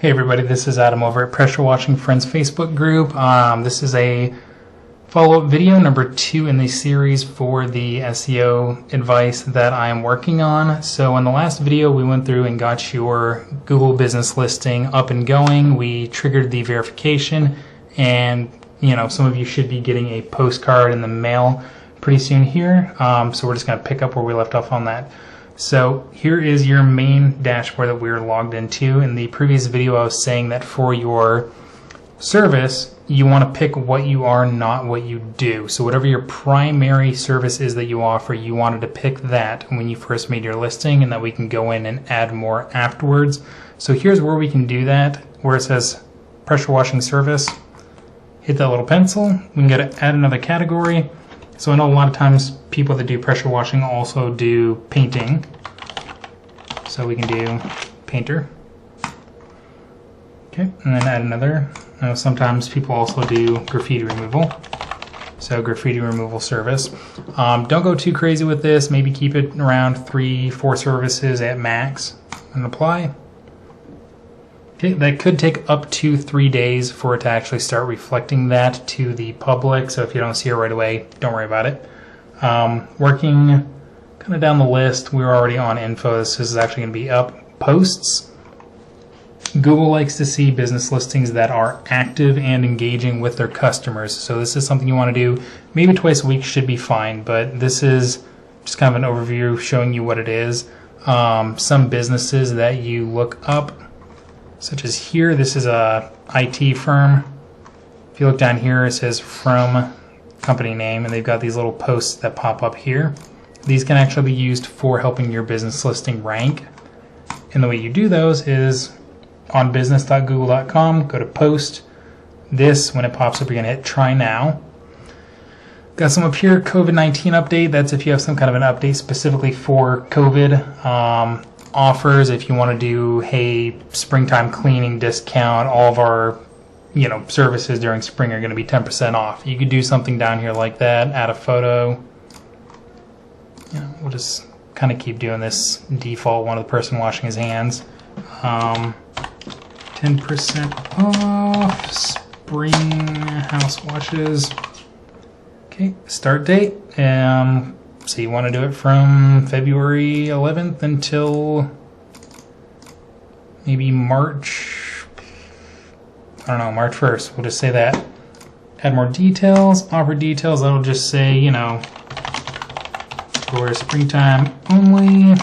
Hey everybody, this is Adam over at Pressure Washing Friends Facebook group. This is a follow-up video number 2 in the series for the SEO advice that I am working on. So in the last video we went through and got your Google business listing up and going. We triggered the verification and some of you should be getting a postcard in the mail pretty soon here. So we're just going to pick up where we left off on that. So here is your main dashboard that we're logged into. In the previous video I was saying that for your service you want to pick what you are, not what you do. So whatever your primary service is that you offer, you wanted to pick that when you first made your listing, and that we can go in and add more afterwards. So here's where we can do that, where it says pressure washing service. Hit that little pencil. We can go to add another category. So I know a lot of times people that do pressure washing also do painting. So we can do painter. Okay, and then add another. I know sometimes people also do graffiti removal. So graffiti removal service. Don't go too crazy with this. Maybe keep it around 3-4 services at max and apply. Okay, that could take up to 3 days for it to actually start reflecting that to the public. So if you don't see it right away, don't worry about it. Working kind of down the list, we're already on info. This is actually going to be up. Posts. Google likes to see business listings that are active and engaging with their customers. So this is something you want to do. Maybe twice a week should be fine, but this is just kind of an overview showing you what it is. Some businesses that you look up, such as here, this is a IT firm. If you look down here, it says from company name, and they've got these little posts that pop up here. These can actually be used for helping your business listing rank. And the way you do those is on business.google.com, go to post. This, when it pops up, you're going to hit try now. Got some up here, COVID-19 update. That's if you have some kind of an update specifically for COVID. Offers, if you want to do, hey, springtime cleaning discount, all of our services during spring are going to be 10% off. You could do something down here like that, add a photo. We'll just kind of keep doing this default one of the person washing his hands. 10% off spring house washes. Okay, start date. So you want to do it from February 11th until maybe March, I don't know, March 1st. We'll just say that. Add more details, offer details. That'll just say, for springtime only,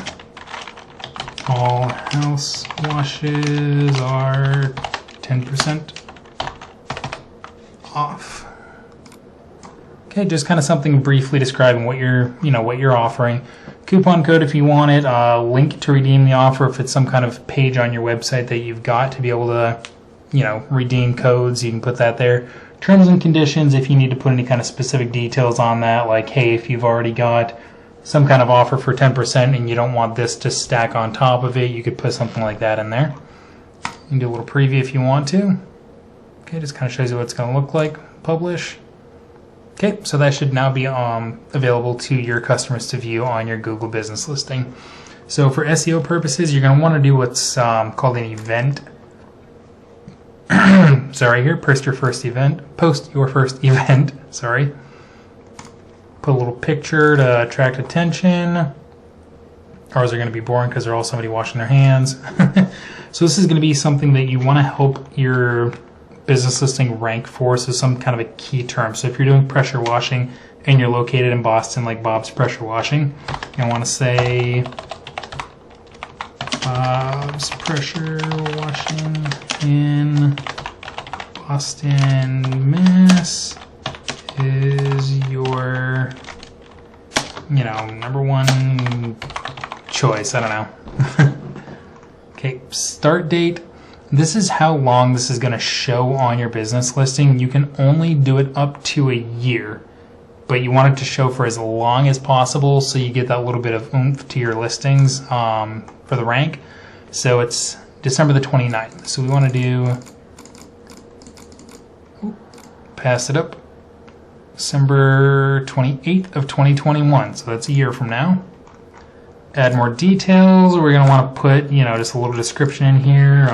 all house washes are 10% off. Okay, just kind of something briefly describing what you're offering. Coupon code if you want it. Link to redeem the offer if it's some kind of page on your website that you've got to be able to, redeem codes. You can put that there. Terms and conditions if you need to put any kind of specific details on that, like hey, if you've already got some kind of offer for 10% and you don't want this to stack on top of it, you could put something like that in there. You can do a little preview if you want to. Okay, just kind of shows you what it's going to look like. Publish. Okay, so that should now be available to your customers to view on your Google business listing. So for SEO purposes, you're going to want to do what's called an event. Sorry, here, post your first event. Sorry. Put a little picture to attract attention. Ours are going to be boring because they're all somebody washing their hands. So this is going to be something that you want to help your business listing rank for, so some kind of a key term. So if you're doing pressure washing and you're located in Boston, like Bob's Pressure Washing, you want to say Bob's Pressure Washing in Boston, Mass is your number one choice. I don't know. Okay, start date. This is how long this is going to show on your business listing. You can only do it up to a year, but you want it to show for as long as possible so you get that little bit of oomph to your listings for the rank. So it's December the 29th. So we want to do, pass it up, December 28th of 2021. So that's a year from now. add more details. We're going to want to put, just a little description in here.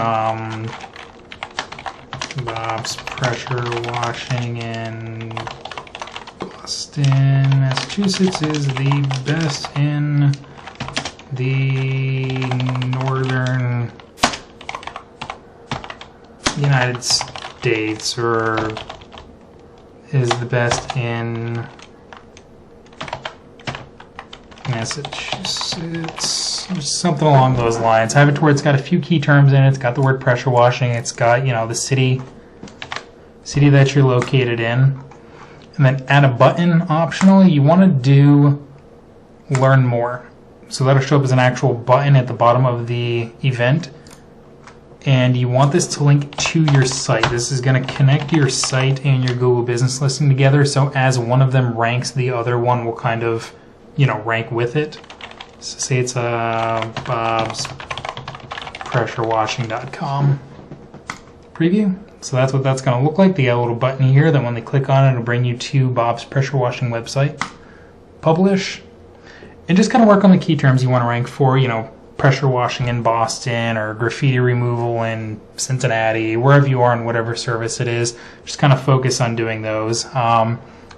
Bob's Pressure Washing in Boston, Massachusetts is the best in the northern United States, or is the best in Massachusetts, something along those lines. Have it to where it's got a few key terms in it. It's got the word pressure washing. It's got, you know, the city that you're located in. And then add a button optionally. You want to do learn more. So that'll show up as an actual button at the bottom of the event. And you want this to link to your site. This is going to connect your site and your Google business listing together. So as one of them ranks, the other one will kind of, you know, rank with it. So say it's bobspressurewashing.com preview. So that's what that's going to look like. They got a little button here that when they click on it, it'll bring you to Bob's Pressure Washing website. Publish. And just kind of work on the key terms you want to rank for, you know, pressure washing in Boston or graffiti removal in Cincinnati, wherever you are and whatever service it is. Just kind of focus on doing those.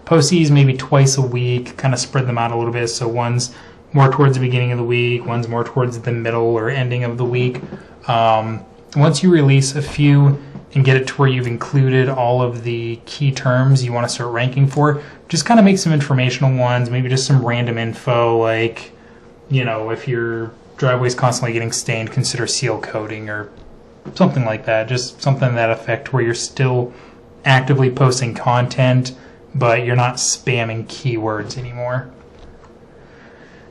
Post these maybe twice a week, kind of spread them out a little bit. So one's more towards the beginning of the week, one's more towards the middle or ending of the week. Once you release a few and get it to where you've included all of the key terms you want to start ranking for, just kind of make some informational ones, maybe just some random info like, you know, if your driveway's constantly getting stained, consider seal coating or something like that. Just something to that effect where you're still actively posting content, but you're not spamming keywords anymore.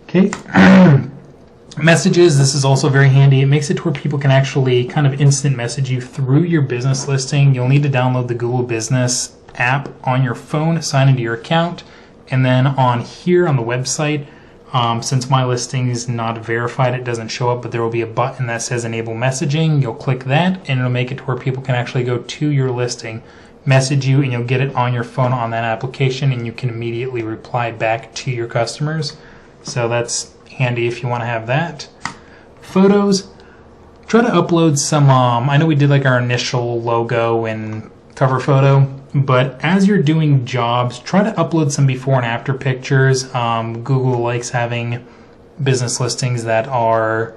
Okay. Messages, this is also very handy. It makes it to where people can actually kind of instant message you through your business listing. You'll need to download the Google Business app on your phone, sign into your account, and then on here on the website, since my listing is not verified, it doesn't show up, but there will be a button that says Enable Messaging. You'll click that, and it'll make it to where people can actually go to your listing, message you, and you'll get it on your phone on that application, and you can immediately reply back to your customers. So that's handy if you want to have that. Photos, try to upload some, I know we did like our initial logo and cover photo, but as you're doing jobs, try to upload some before and after pictures. Google likes having business listings that are,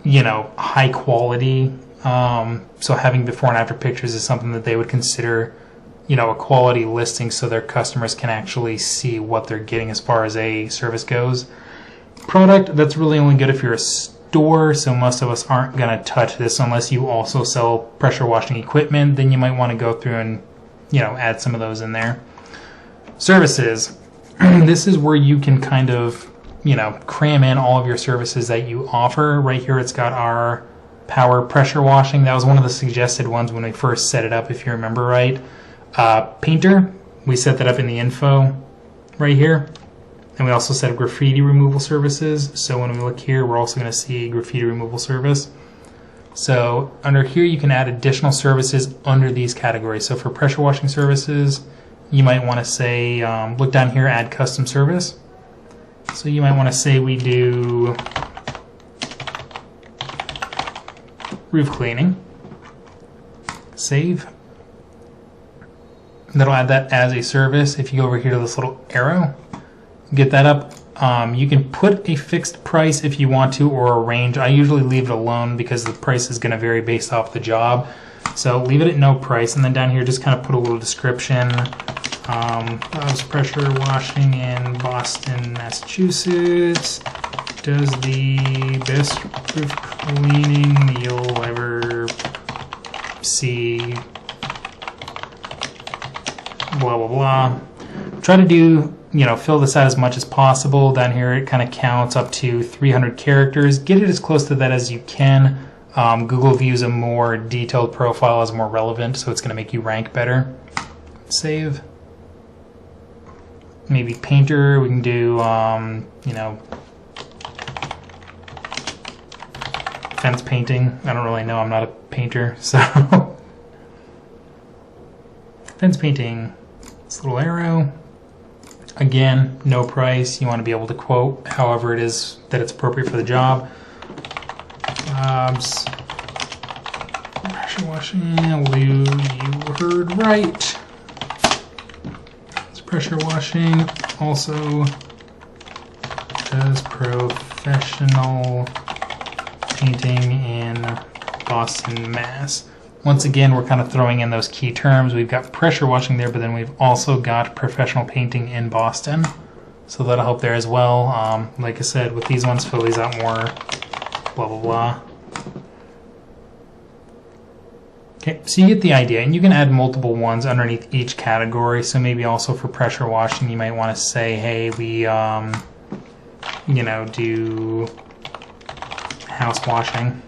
you know, high quality. So having before and after pictures is something that they would consider, you know, a quality listing so their customers can actually see what they're getting as far as a service goes. Product, that's really only good if you're a store, so most of us aren't going to touch this unless you also sell pressure washing equipment. Then you might want to go through and, you know, add some of those in there. Services, this is where you can kind of, you know, cram in all of your services that you offer. Right here it's got our power pressure washing. That was one of the suggested ones when we first set it up, if you remember right. Painter, we set that up in the info right here. And we also set up graffiti removal services. So when we look here, we're also going to see graffiti removal service. So under here, you can add additional services under these categories. So for pressure washing services, you might want to say, look down here, add custom service. So you might want to say we do roof cleaning. Save. That'll add that as a service. If you go over here to this little arrow, get that up. You can put a fixed price if you want to, or a range. I usually leave it alone because the price is going to vary based off the job. So leave it at no price, and then down here just kind of put a little description. Bob's Pressure Washing in Boston, Massachusetts does the best roof cleaning you'll ever see. Blah blah blah. Try to do, you know, fill this out as much as possible. Down here it kind of counts up to 300 characters. Get it as close to that as you can. Google views a more detailed profile as more relevant, so it's going to make you rank better. Save. Maybe painter, we can do, you know, fence painting. I don't really know, I'm not a painter, so. Fence painting, this little arrow. Again, no price. You want to be able to quote however it is that it's appropriate for the job. Bob's pressure washing. Lou, you heard right. It's pressure washing. Also does professional painting in Boston, Mass. Once again, we're kind of throwing in those key terms. We've got pressure washing there, but then we've also got professional painting in Boston. So that'll help there as well. Like I said, with these ones, fill these out more, blah, blah, blah. Okay, so you get the idea, and you can add multiple ones underneath each category. So maybe also for pressure washing, you might want to say, hey, we, you know, do house washing.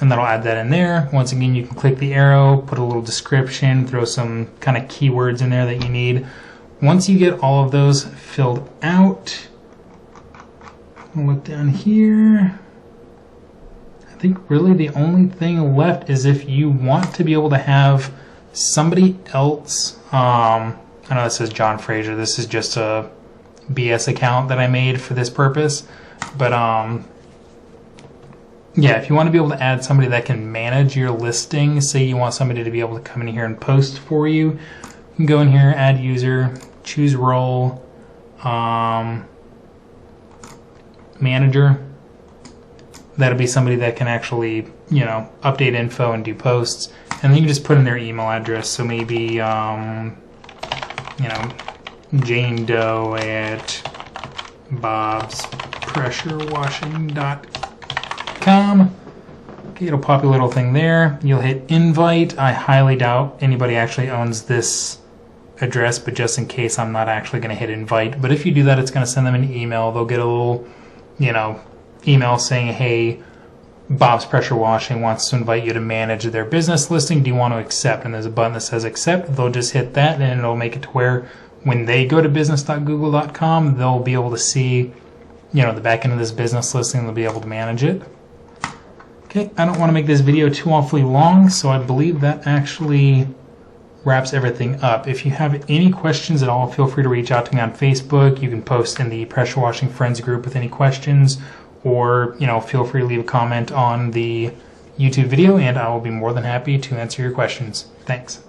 And that'll add that in there. Once again, you can click the arrow, put a little description, throw some kind of keywords in there that you need. Once you get all of those filled out, I'll look down here. I think really the only thing left is if you want to be able to have somebody else, I know this says John Fraser, this is just a BS account that I made for this purpose, but yeah, if you want to be able to add somebody that can manage your listing, say you want somebody to be able to come in here and post for you, you can go in here, add user, choose role, manager. That'll be somebody that can actually, you know, update info and do posts. And then you can just put in their email address. So maybe, you know, Jane Doe at bobspressurewashing.com. Okay, it'll pop a little thing there. You'll hit invite. I highly doubt anybody actually owns this address, but just in case, I'm not actually going to hit invite. But if you do that, it's going to send them an email. They'll get a little, you know, email saying, hey, Bob's Pressure Washing wants to invite you to manage their business listing. Do you want to accept? And there's a button that says accept. They'll just hit that, and it'll make it to where when they go to business.google.com, they'll be able to see, you know, the back end of this business listing. They'll be able to manage it. Okay, I don't want to make this video too awfully long, so I believe that actually wraps everything up. If you have any questions at all, feel free to reach out to me on Facebook. You can post in the Pressure Washing Friends group with any questions, or, you know, feel free to leave a comment on the YouTube video, and I will be more than happy to answer your questions. Thanks.